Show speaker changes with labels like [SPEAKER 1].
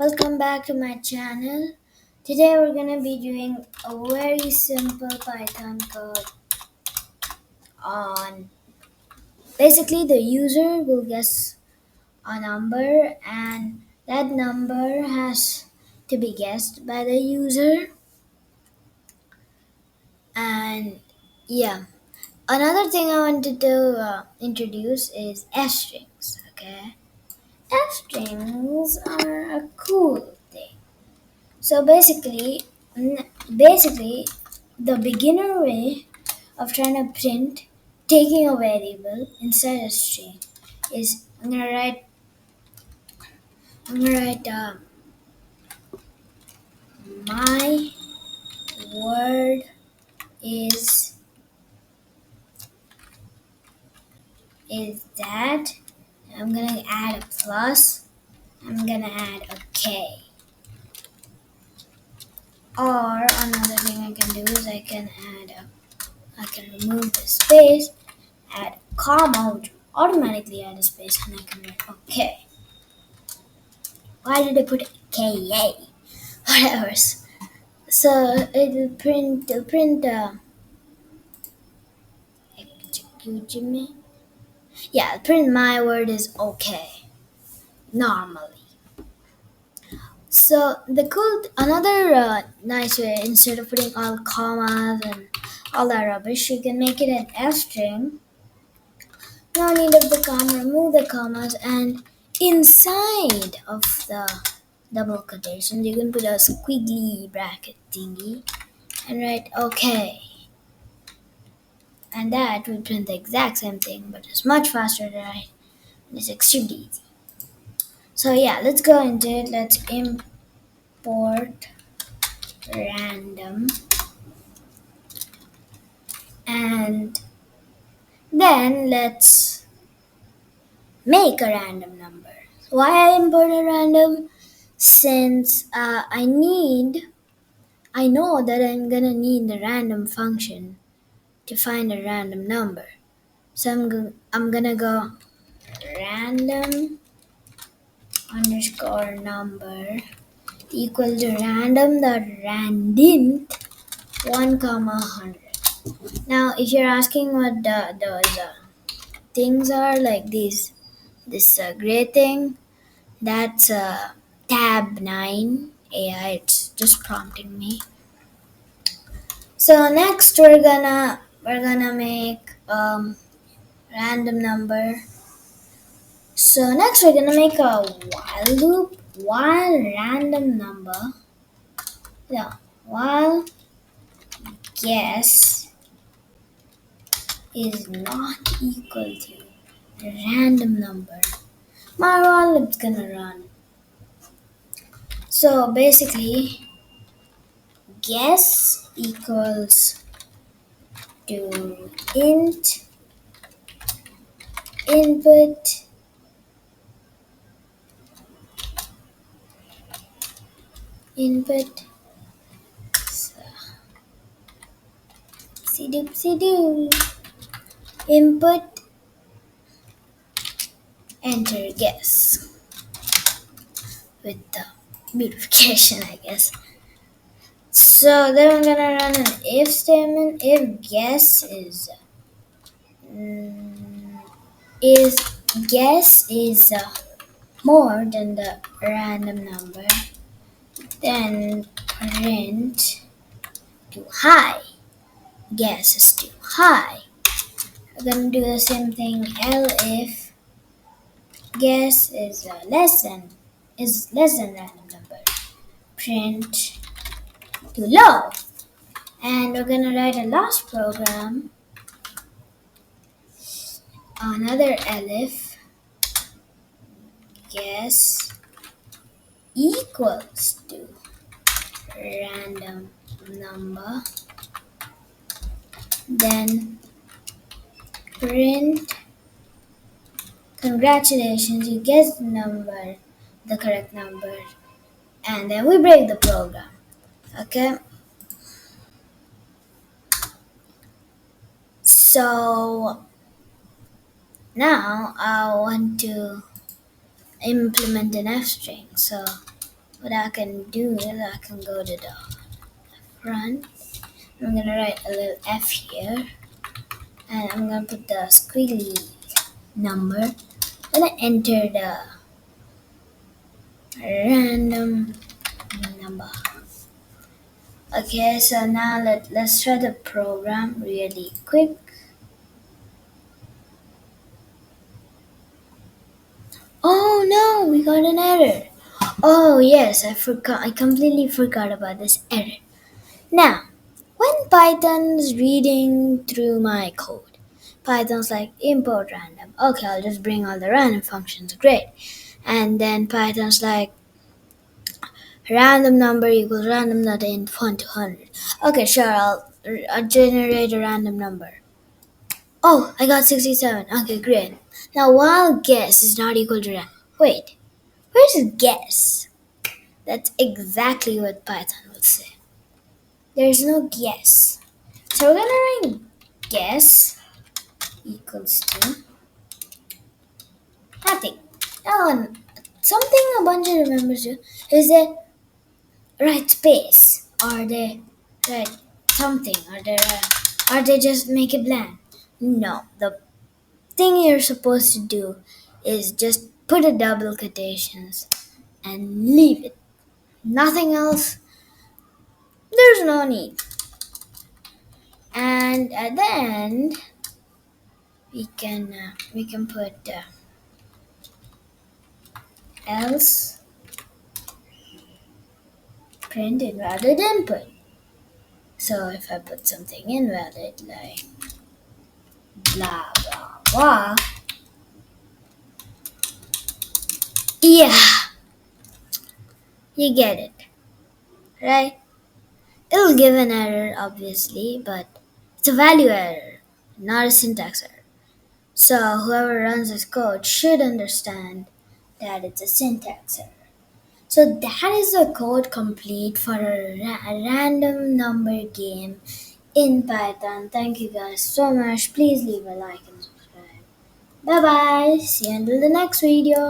[SPEAKER 1] Welcome back to my channel. Today we're gonna be doing a very simple Python code on basically the user will guess a number and that number has to be guessed by the user. And yeah, another thing I wanted to introduce is F strings. Okay, F strings are a cool thing. So basically, the beginner way of trying to print taking a variable inside a string is I'm gonna write my word is is that. I'm gonna add a plus. I'm gonna add a k. Or another thing I can do is I can remove the space, add comma, which automatically add a space, and I can write okay. Why did I put KA? Whatever. So it'll print excuse me. Yeah, print my word is okay normally. So the cool another nice way, instead of putting all commas and all that rubbish, you can make it an F string. No need of the comma, remove the commas, and inside of the double quotation you can put a squiggly bracket thingy and write okay. And that will print the exact same thing, but it's much faster to write. And it's extremely easy. So yeah, let's go into it. Let's import random, and then let's make a random number. Why I import a random? Since I know that I'm gonna need the random function to find a random number. So I'm gonna go random underscore number equal to random dot randint 1 comma 100. Now, if you're asking what those things are, like this gray thing, that's tab 9 AI. It's just prompting me. So next we're gonna make random number. So next we're gonna make a while loop while random number. Yeah, while guess is not equal to a random number, my while loop's gonna run. So basically, guess equals to input input see do input enter guess with the beautification, I guess. So then I'm gonna run an if statement if mm, is guess is more than the random number, then print too high. Guess is too high. We're gonna do the same thing. L if guess is less than random number. Print too low. And we're gonna write a last program. Another elif guess equals to random number. Then print congratulations, you guessed the correct number. And then we break the program. Okay. So now I want to implement an F string. So what I can do is I can go to the front. I'm gonna write a little F here, and I'm gonna put the squiggly number. I'm gonna enter the random number. Okay, so now let's try the program really quick. Oh no, we got an error. Oh yes, I forgot. I completely forgot about this error. Now, when Python's reading through my code, Python's like import random. Okay, I'll just bring all the random functions. Great. And then Python's like random number equals random.int 1 to 100. Okay, sure, I'll generate a random number. Oh, I got 67. Okay, great. Now, while guess is not equal to random. Wait, where's guess? That's exactly what Python would say. There's no guess. So we're gonna write guess equals to nothing. Now, something a bunch of remembers to is they write space or they write something or they just make it blank. No, the thing you're supposed to do is just put a double quotations and leave it. Nothing else. There's no need. And at the end, we can put else print invalid input. So if I put something invalid like blah blah blah, yeah, you get it, right? It'll give an error obviously, but it's a value error, not a syntax error. So whoever runs this code should understand that it's a syntax error. So that is the code complete for a random number game in Python. Thank you guys so much. Please leave a like and subscribe. Bye bye. See you until the next video.